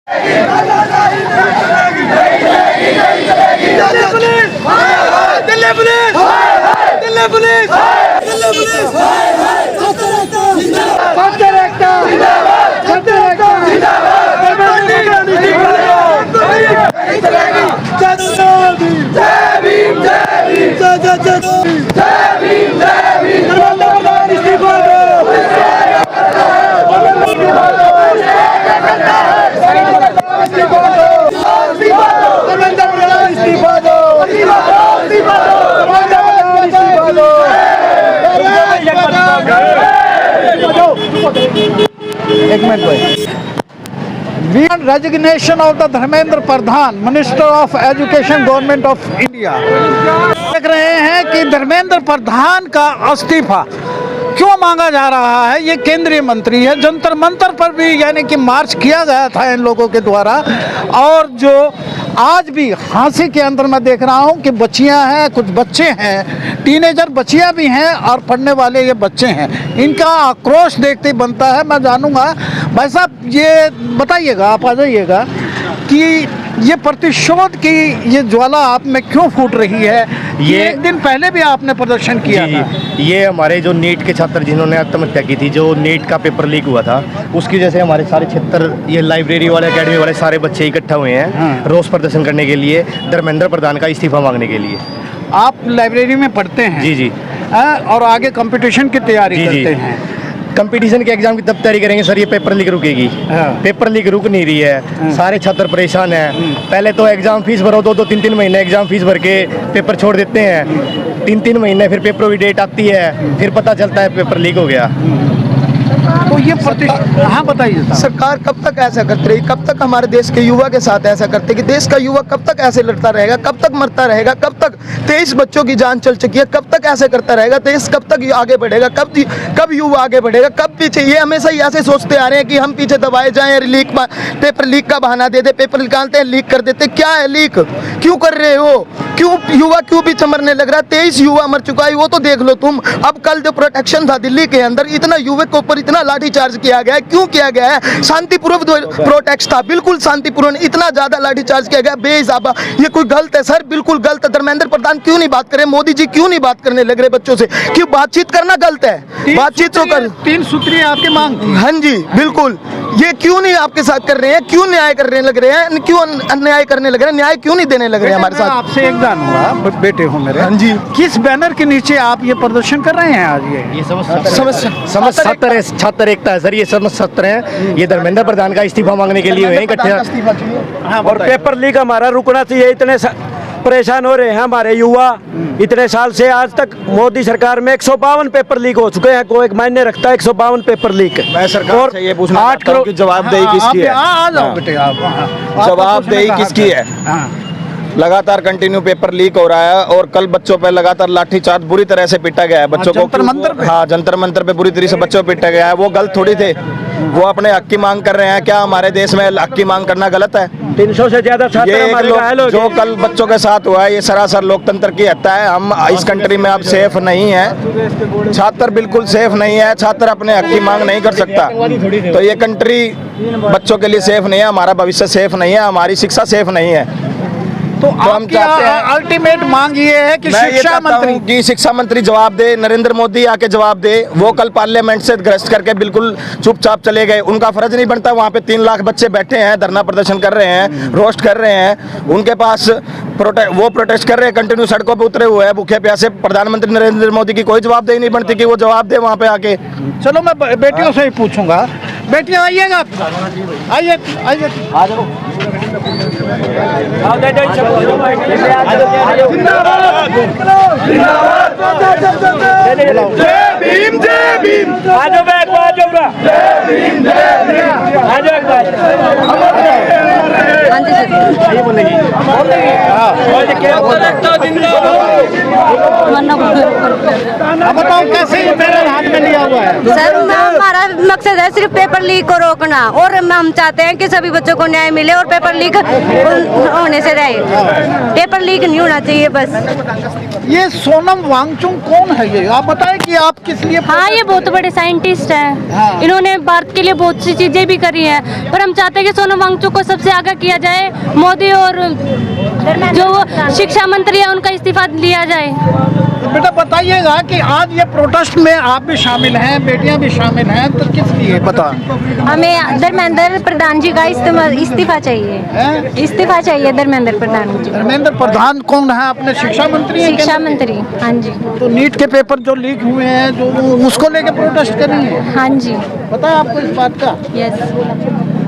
एक मिनट भाई। Resignation of the Dharmendra Pradhan, minister of education, government of India. देख रहे हैं कि धर्मेंद्र प्रधान का इस्तीफा क्यों मांगा जा रहा है। ये केंद्रीय मंत्री है। जंतर मंतर पर भी यानी कि मार्च किया गया था इन लोगों के द्वारा, और जो आज भी हांसी के अंदर मैं देख रहा हूं कि बच्चियां हैं, कुछ बच्चे हैं, टीनेजर बच्चियां भी हैं और पढ़ने वाले ये बच्चे हैं। इनका आक्रोश देखते ही बनता है। मैं जानूंगा भाई साहब, ये बताइएगा, आप आ जाइएगा कि ये प्रतिशोध की ये ज्वाला आप में क्यों फूट रही है। ये एक दिन पहले भी आपने प्रदर्शन किया था। ये हमारे जो नीट के छात्र जिन्होंने आत्महत्या की थी, जो नीट का पेपर लीक हुआ था, उसकी वजह से हमारे सारे छात्र, ये लाइब्रेरी वाले, एकेडमी वाले सारे बच्चे इकट्ठा हुए हैं रोष प्रदर्शन करने के लिए, धर्मेंद्र प्रधान का इस्तीफा मांगने के लिए। आप लाइब्रेरी में पढ़ते हैं? जी जी। और आगे कंपटीशन की तैयारी करते हैं? कंपटीशन के एग्जाम की तब तैयारी करेंगे सर। ये पेपर लीक रुकेगी? पेपर लीक रुक नहीं रही है। सारे छात्र परेशान हैं। पहले तो एग्जाम फीस भरो, 2-2, 3-3 महीने एग्जाम फीस भर के पेपर छोड़ देते हैं। 3-3 महीने फिर पेपरों की डेट आती है, फिर पता चलता है पेपर लीक हो गया। तो ये हाँ बताइए। सरकार कब तक ऐसा करती रही? कब तक हमारे देश के युवा के साथ ऐसा करते कि देश का युवा कब तक ऐसे लड़ता रहेगा? कब तक मरता रहेगा? कब तक 23 बच्चों की जान चल चुकी है? कब तक ऐसे करता रहेगा? देश कब तक आगे बढ़ेगा? कब युवा आगे बढ़ेगा? कब पीछे? ये हमेशा ही ऐसे सोचते आ रहे हैं कि हम पीछे दबाए जाएं, पेपर लीक का बहाना दे दे, पेपर निकालते हैं, लीक कर देते। क्या है लीक? क्यों कर रहे हो? क्यों युवा क्यों पीछे मरने लग रहा है? 23 युवा मर चुका है, वो तो देख लो तुम। अब कल जो प्रोटेक्शन था दिल्ली के अंदर, इतना युवक के ऊपर इतना लाठीचार्ज किया गया है। क्यों किया गया है? शांतिपूर्वक प्रोटेस्ट था, बिल्कुल शांतिपूर्ण। इतना ज्यादा लाठीचार्ज किया गया बेहिसाबा। ये कोई गलत है सर? बिल्कुल गलत है। धर्मेंद्र प्रधान क्यों नहीं बात करे? मोदी जी क्यों नहीं बात करने लग रहे बच्चों से? क्यों बातचीत करना गलत है? बातचीत तो कर। 3 सूत्रीय आपकी मांग थी। हाँ जी बिल्कुल। ये क्यों नहीं आपके साथ कर रहे हैं? क्यों न्याय करने लग रहे हैं? क्यों अन्याय करने लग रहे हैं? न्याय क्यों नहीं देने लग रहे हैं हमारे साथ? आपसे एक जानूंगा, बेटे हो मेरे। हाँ जी। किस बैनर के नीचे आप ये प्रदर्शन कर रहे हैं आज? ये समझ छात्र एकता है सर। ये समझ छात्र हैं। ये धर्मेंद्र प्रधान का इस्तीफा मांगने के लिए हुए इकट्ठे। और पेपर लीक हमारा रुकना चाहिए। इतने परेशान हो रहे हैं हमारे युवा इतने साल से। आज तक मोदी सरकार में 152 पेपर लीक हो चुके हैं। कोई एक मायने रखता है 152 पेपर लीक? मैं सरकार से ये पूछना चाहता हूं कि जवाबदेही किसकी है? आ जाओ बेटे आप। जवाबदेही किसकी है? लगातार कंटिन्यू पेपर लीक हो रहा है और कल बच्चों पे लगातार लाठीचार्ज बुरी तरह से पीटा गया है बच्चों को। जंतर मंतर पे? हाँ, जंतर मंतर पे बुरी तरह से बच्चों को पीटा गया है। वो गलत थोड़ी थे, वो अपने हक की मांग कर रहे हैं। क्या हमारे देश में हक की मांग करना गलत है? 300 से ज्यादा छात्र हमारे घायल हो गए। जो कल बच्चों के साथ हुआ है, ये सरासर लोकतंत्र की हत्या है। हम इस कंट्री में अब सेफ नहीं है। छात्र बिल्कुल सेफ नहीं है। छात्र अपने हक की मांग नहीं कर सकता। तो ये कंट्री बच्चों के लिए सेफ नहीं है। हमारा भविष्य सेफ नहीं है। हमारी शिक्षा सेफ नहीं है। तो हम चाहते हैं अल्टीमेट मांग ये है कि शिक्षा मंत्री जवाब दे। नरेंद्र मोदी आके जवाब दे। वो कल पार्लियामेंट से ग्रस्त करके बिल्कुल चुपचाप चले गए। उनका फर्ज नहीं बनता? वहाँ पे 3 लाख बच्चे बैठे हैं, धरना प्रदर्शन कर रहे हैं, रोस्ट कर रहे हैं। उनके पास वो प्रोटेस्ट कर रहे हैं, कंटिन्यू सड़कों पे उतरे हुए हैं भूखे प्यासे। प्रधानमंत्री नरेंद्र मोदी की कोई जवाबदेही नहीं बनती कि वो जवाब दे वहाँ पे आके। चलो मैं बेटियों से ही पूछूंगा। बेटियां आइएगा, आइए आइए। बताओ कैसे ये बैनर हाथ में लिया हुआ है? सर हमारा मकसद है सिर्फ पेपर लीक को रोकना, और हम चाहते हैं कि सभी बच्चों को न्याय मिले और पेपर लीक होने से रहे। पेपर लीक नहीं होना चाहिए बस। ये सोनम वांगचुक कौन है ये आप बताएं कि आप किस लिए? हाँ, ये बहुत बड़े साइंटिस्ट हैं। हाँ। इन्होंने भारत के लिए बहुत सी चीजें भी करी हैं, पर हम चाहते हैं कि सोनम वांगचुक को सबसे आगे किया जाए। मोदी और जो शिक्षा मंत्री है उनका इस्तीफा लिया जाए। बेटा बताइएगा कि आज ये प्रोटेस्ट में आप भी शामिल हैं, बेटियां भी शामिल हैं, तो किस लिए बता? हमें धर्मेंद्र प्रधान जी का इस्तीफा चाहिए। हैं? इस्तीफा चाहिए धर्मेंद्र प्रधान जी। धर्मेंद्र प्रधान कौन है? अपने शिक्षा मंत्री हैं? शिक्षा मंत्री। हाँ जी। तो नीट के पेपर जो लीक हुए हैं जो उसको लेके प्रोटेस्ट करेंगे? हाँ जी। पता है आपको इस बात का? यस।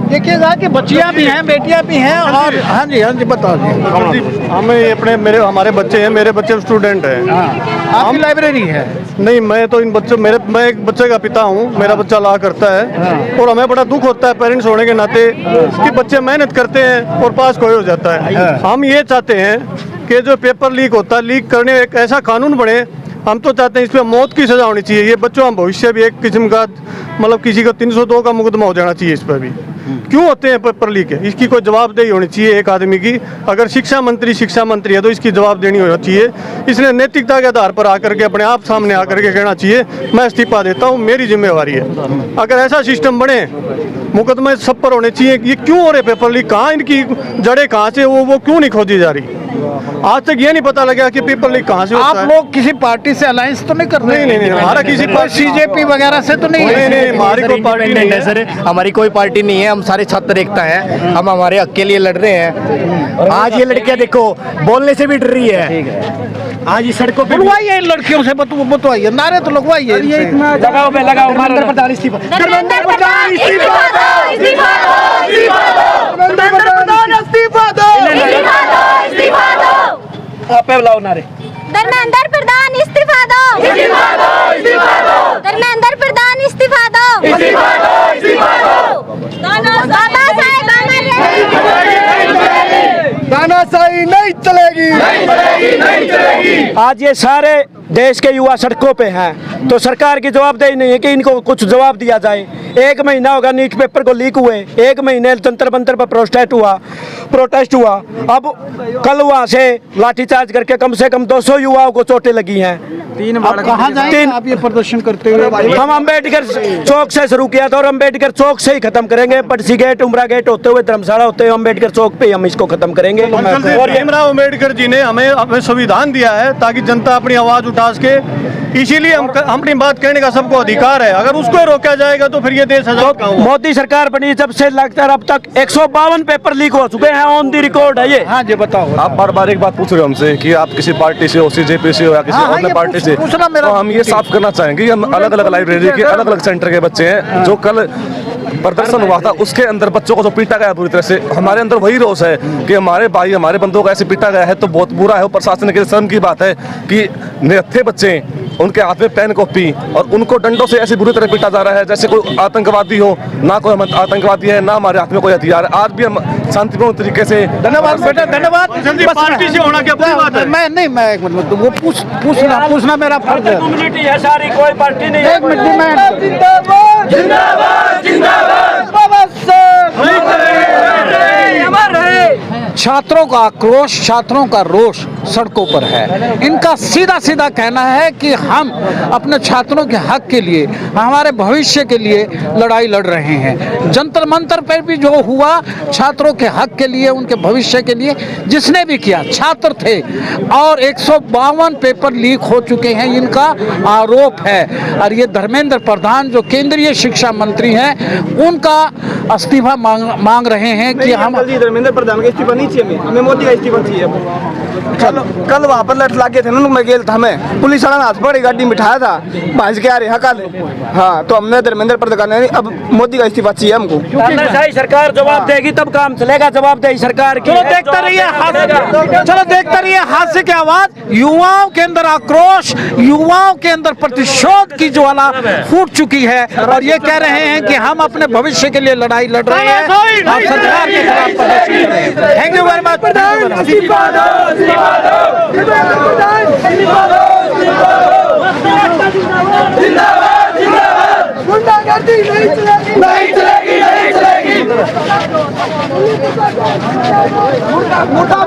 देखिएगा कि बच्चियां भी हैं, बेटियां भी हैं, और हाँ जी बता दीजिए। हमें अपने हमारे बच्चे हैं, मेरे बच्चे स्टूडेंट हैं। आपकी लाइब्रेरी है? नहीं, मैं तो इन बच्चों मैं एक बच्चे का पिता हूँ, मेरा बच्चा ला करता है और हमें बड़ा दुख होता है पेरेंट्स होने के नाते कि बच्चे मेहनत करते हैं और पास कोई हो जाता है। हम ये चाहते हैं कि जो पेपर लीक होता है, लीक करने एक ऐसा कानून बने। हम तो चाहते हैं इस पर मौत की सजा होनी चाहिए। ये बच्चों का भविष्य भी एक किस्म का मतलब किसी का 302 का मुकदमा हो जाना चाहिए इस पर भी। क्यों होते हैं पेपर लीक है, इसकी कोई जवाबदेही होनी चाहिए एक आदमी की। अगर शिक्षा मंत्री है तो इसकी जवाब देनी होनी चाहिए। इसने नैतिकता के आधार पर आकर के अपने आप सामने आकर के कहना चाहिए मैं इस्तीफा देता हूँ, मेरी जिम्मेवारी है। अगर ऐसा सिस्टम बने, मुकदमे सब पर होने चाहिए। ये क्यों हो रहे पेपर लीक, कहाँ इनकी जड़ें कहाँ से वो क्यों नहीं खोजी जा रही? आज तक ये नहीं पता लगा कि पेपर लीक कहाँ से होता आप है। लोग किसी पार्टी से अलायंस तो नहीं कर रहे? नहीं, हमारा किसी पार्टी CJP वगैरह से तो नहीं है? नहीं, हमारी कोई पार्टी नहीं है सर। हमारी कोई पार्टी नहीं है, हम सारे छात्र एकता हैं। हम हमारे हक के लिए लड़ रहे हैं। आज ये लड़कियां देखो बोलने से भी डर रही है। आज इस सड़कों पे बुलवाइए इन लड़कियों से, बतवाइए, नारे तो लगवाइए। लगाओ बे लगाओ। धर्मेंद्र प्रधान इस्तीफा, धर्मेंद्र प्रधान इस्तीफा दो, इस्तीफा दो, इस्तीफा दो। धर्मेंद्र प्रधान इस्तीफा दो, इस्तीफा दो, इस्तीफा दो। आप पे बुलाओ नारे। धर्मेंद्र प्रधान इस्तीफा दो, इस्तीफा दो, इस्तीफा दो। धर्मेंद्र प्रधान इस्तीफा दो, इस्तीफा दो, इस्तीफा दो। बाबा साहेब तानाशाही नहीं चलेगी, नहीं चलेगी। आज ये सारे देश के युवा सड़कों पे हैं, तो सरकार की जवाबदेही नहीं है कि इनको कुछ जवाब दिया जाए। 1 महीना होगा नीट पेपर को लीक हुए, 1 महीने जंतर मंतर पर प्रोटेस्ट हुआ। अब कल वहाँ से लाठीचार्ज करके कम से कम 200 युवाओं को चोटें लगी हैं। अब कहाँ जाएंगे आप ये प्रदर्शन करते हुए? हम अम्बेडकर चौक से शुरू किया था और अम्बेडकर चौक से ही खत्म करेंगे। पटसी गेट, उमरा गेट होते हुए धर्मशाला होते हुए अम्बेडकर चौक पे हम इसको खत्म करेंगे। और भीमराव अम्बेडकर जी ने हमें संविधान दिया है ताकि जनता अपनी आवाज उठा सके। इसीलिए हम अपनी बात कहने का सबको अधिकार है। अगर उसको रोका जाएगा तो फिर ये देश आजाद कहाँ होगा? मोदी सरकार बनी जब से लगातार अब तक 152 पेपर लीक हो चुके हैं, ऑन दी रिकॉर्ड है ये। हाँ जी बताओ। आप बार बार एक बात पूछ रहे हो हमसे कि आप किसी पार्टी से हो, CJP से हो या किसी हाँ, अन्य ये पार्टी से, पूछना मेरा तो हम ये साफ करना चाहेंगे कि हम अलग अलग लाइब्रेरी के अलग अलग सेंटर के बच्चे हैं। जो कल प्रदर्शन हुआ था उसके अंदर बच्चों को जो पीटा गया पूरी तरह से, हमारे अंदर वही रोष है कि हमारे भाई हमारे बंधुओं को ऐसे पीटा गया है तो बहुत बुरा है। प्रशासन के शर्म की बात है कि निरक्षर बच्चे, उनके हाथ में पेन कॉपी और उनको डंडों से ऐसी बुरी तरह पीटा जा रहा है जैसे कोई आतंकवादी हो। ना कोई आतंकवादी है, ना हमारे हाथ में कोई हथियार है। आज भी हम शांतिपूर्ण तरीके से। धन्यवाद बेटा, धन्यवाद। पार्टी से होना क्या बुरी बात है? मैं नहीं, मैं एक मिनट, वो पूछना मेरा फर्ज है। कम्युनिटी है सारी, कोई पार्टी नहीं है। एक मिनट मैं जिंदाबाद जिंदाबाद जिंदाबाद बाबा साहब। छात्रों का आक्रोश, छात्रों का रोष सड़कों पर है। इनका सीधा सीधा कहना है कि हम अपने छात्रों के हक के लिए, हमारे भविष्य के लिए लड़ाई लड़ रहे हैं। जंतर मंतर पर भी जो हुआ छात्रों के हक के लिए, उनके भविष्य के लिए, जिसने भी किया छात्र थे। और 152 पेपर लीक हो चुके हैं, इनका आरोप है। और ये धर्मेंद्र प्रधान जो केंद्रीय शिक्षा मंत्री हैं, उनका इस्तीफा मांग रहे हैं कि हम धर्मेंद्र प्रधान का इस्तीफा नहीं चाहिए, हमें मोदी का इस्तीफा चाहिए। कल वहाँ पर लट लागे थे ना, मैं गेल था, हमें पुलिस वाला हाथ पकड़ गाड़ी में बिठाया था, भाज के आ रहे कल। हाँ, तो हमने धर्मेंद्र प्रधान ने अब मोदी का इस्तीफा चाहिए हमको। तानाशाही सरकार जवाब देगी तब काम चलेगा। जवाबदेही सरकार की। चलो देखते रहिए हास्य की आवाज। युवाओं के अंदर आक्रोश, युवाओं के अंदर प्रतिशोध की ज्वाला फूट चुकी है और ये कह रहे हैं कि हम अपने भविष्य के लिए लड़ाई लड़ रहे हैं और सरकार के खिलाफ प्रदर्शन कर रहे हैं। Thank you very much. गुंडागर्दी नहीं चलेगी। मोटा